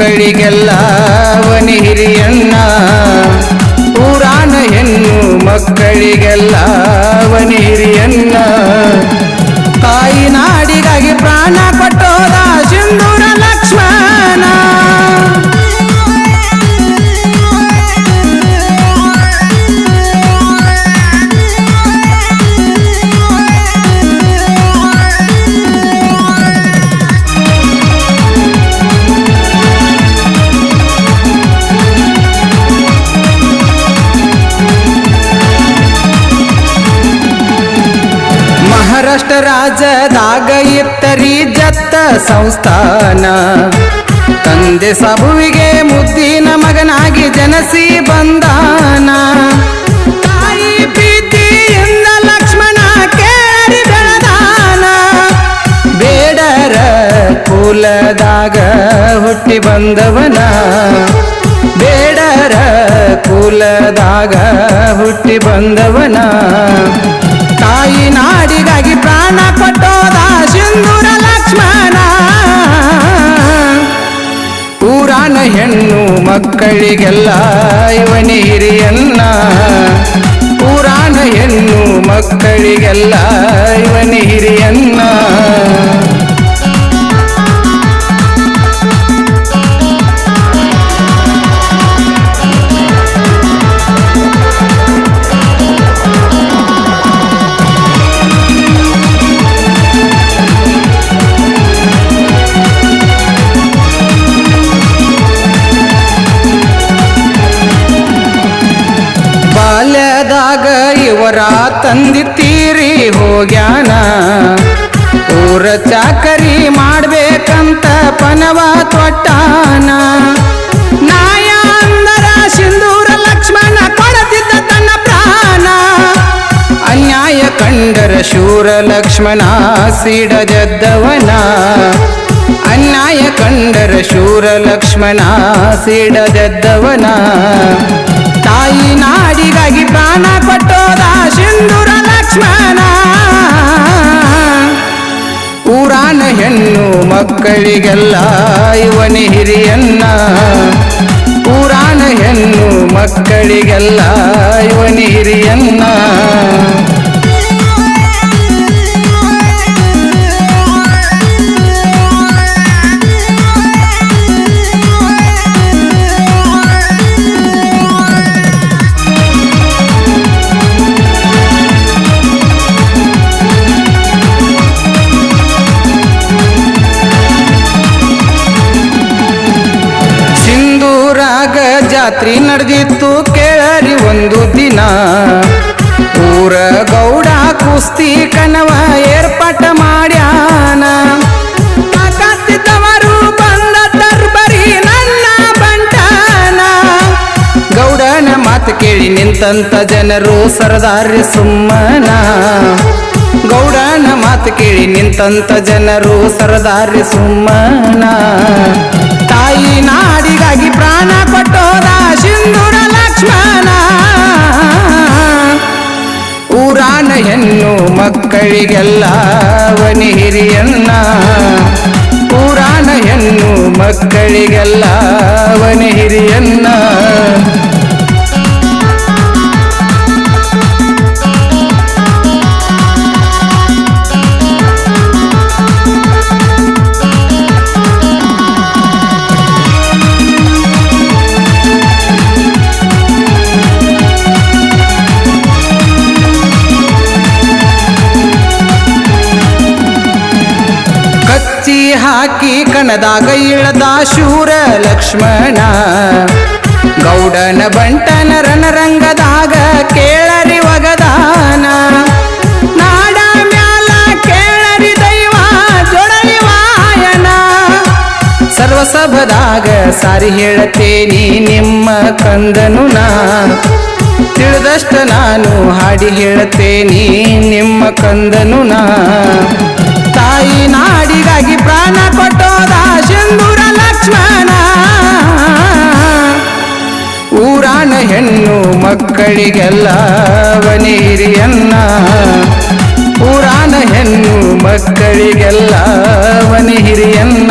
ಮಕ್ಕಳಿಗೆಲ್ಲ ಅವನಿ ಹಿರಿಯಣ್ಣ. ಊರಾನ ಹೆಣ್ಣು ಮಕ್ಕಳಿಗೆಲ್ಲ ಅವನಿ ಹಿರಿಯಣ್ಣ. ತಾಯಿ ನಾಡಿಗಾಗಿ ಪ್ರಾಣ ಕೊಟ್ಟೋದ ಸಿಂಧೂರ ಲಕ್ಷ್ಮಣ. ಮಹಾರಾಷ್ಟ್ರ ರಾಜ್ಯದಾಗ ಇತ್ತರಿ ಜತ್ತ ಸಂಸ್ಥಾನ. ತಂದೆ ಸಬುವಿಗೆ ಮುದ್ದಿನ ಮಗನಾಗಿ ಜನಸಿ ಬಂದಾನ. ತಾಯಿ ಪ್ರೀತಿಯಿಂದ ಲಕ್ಷ್ಮಣ ಕೇಳಿ ಬೆಳೆದಾನ. ಬೇಡರ ಕುಲದಾಗ ಹುಟ್ಟಿ ಬಂದವನ. ಬೇಡರ ಕುಲದಾಗ ಹುಟ್ಟಿ ಬಂದವನ. ತಾಯಿ ನಾಡಿಗಾಗಿ ಪ್ರಾಣ ಕೊಟ್ಟೋದ ಸಿಂಧೂರ ಲಕ್ಷ್ಮಣ. ಊರಾನ ಹೆಣ್ಣು ಮಕ್ಕಳಿಗೆಲ್ಲ ಇವನಿ ಹಿರಿಯಣ್ಣ. ಊರಾನ ಹೆಣ್ಣು ಮಕ್ಕಳಿಗೆಲ್ಲ ಇವನಿ ಹಿರಿಯಣ್ಣ. ಬಾಲ್ಯದಾಗ ಇವರ ತಂದಿ ತೀರಿ ಹೋಗ್ಯಾನ. ಊರ ಚಾಕರಿ ಮಾಡ್ಬೇಕಂತ ಪನವ ತೊಟ್ಟಾನ. ನಾಯ ಅಂದರ ಸಿಂಧೂರ ಲಕ್ಷ್ಮಣ ಕೊಡತಿದ್ದ ತನ್ನ ಪ್ರಾಣ. ಅನ್ಯಾಯ ಕಂಡರ ಶೂರ ಲಕ್ಷ್ಮಣ ಸಿಡದೆದ್ದವನ. ಅನ್ಯಾಯ ಕಂಡರ ಶೂರ ಲಕ್ಷ್ಮಣ ಸಿಡದೆದ್ದವನ. ತಾಯಿ ನಾಡಿಗಾಗಿ ಪ್ರಾಣ ಕೊಟ್ಟೋದ ಸಿಂಧೂರ ಲಕ್ಷ್ಮಣ. ಊರಾನ ಹೆಣ್ಣು ಮಕ್ಕಳಿಗೆಲ್ಲ ಇವನಿ ಹಿರಿಯಣ್ಣ. ಊರಾನ ಹೆಣ್ಣು ಮಕ್ಕಳಿಗೆಲ್ಲ ಇವನಿ ಹಿರಿಯಣ್ಣ. ಜಾತ್ರಿ ನಡೆದಿತ್ತು ಕೇಳರಿ ಒಂದು ದಿನ. ಊರ ಗೌಡ ಕುಸ್ತಿ ಕನವ ಏರ್ಪಾಟ ಮಾಡ್ಯಾನ. ತಾಕತ್ತಿದ್ದವರು ಬಂದ ತರ್ಬರಿ ನನ್ನ ಬಂಟನ. ಗೌಡನ ಮಾತು ಕೇಳಿ ನಿಂತಂತ ಜನರು ಸರದಾರಿ ಸುಮ್ಮನ. ಗೌಡನ ಮಾತು ಕೇಳಿ ನಿಂತಂತ ಜನರು ಸರದಾರಿ ಸುಮ್ಮನ. ತಾಯಿ ನಾಡಿಗಾಗಿ ಪ್ರಾಣ ಕೊಟ್ಟೋದ ಸಿಂಧೂರ ಲಕ್ಷ್ಮಣ. ಊರಾನ ಹೆಣ್ಣು ಮಕ್ಕಳಿಗೆಲ್ಲ ಅವನಿ ಹಿರಿಯಣ್ಣ. ಊರಾನ ಹೆಣ್ಣು ಮಕ್ಕಳಿಗೆಲ್ಲ ಅವನಿ ಹಿರಿಯಣ್ಣ. ಹಾಕಿ ಕಣದಾಗ ಇಳದ ಶೂರ ಲಕ್ಷ್ಮಣ. ಗೌಡನ ಬಂಟನ ರಣರಂಗದಾಗ ಕೇಳರಿ ಒಗದಾನ. ನಾಡ ಮ್ಯಾಲ ಕೇಳರಿ ದೈವ ಜೊಡಲಿ ವಾಯನ. ಸರ್ವಸಭದಾಗ ಸಾರಿ ಹೇಳತೇನಿ ನಿಮ್ಮ ಕಂದನು ನಾ. ತಿಳಿದಷ್ಟ ನಾನು ಹಾಡಿ ಹೇಳತೇನಿ ನಿಮ್ಮ ಕಂದನು ನಾ. ತಾಯಿ ನಾಡಿಗಾಗಿ ಪ್ರಾಣ ಕೊಟ್ಟೋದ ಸಿಂಧೂರ ಲಕ್ಷ್ಮಣ. ಊರಾನ ಹೆಣ್ಣು ಮಕ್ಕಳಿಗೆಲ್ಲ ಅವನಿ ಹಿರಿಯಣ್ಣ. ಊರಾನ ಹೆಣ್ಣು ಮಕ್ಕಳಿಗೆಲ್ಲ ಅವನಿ ಹಿರಿಯಣ್ಣ.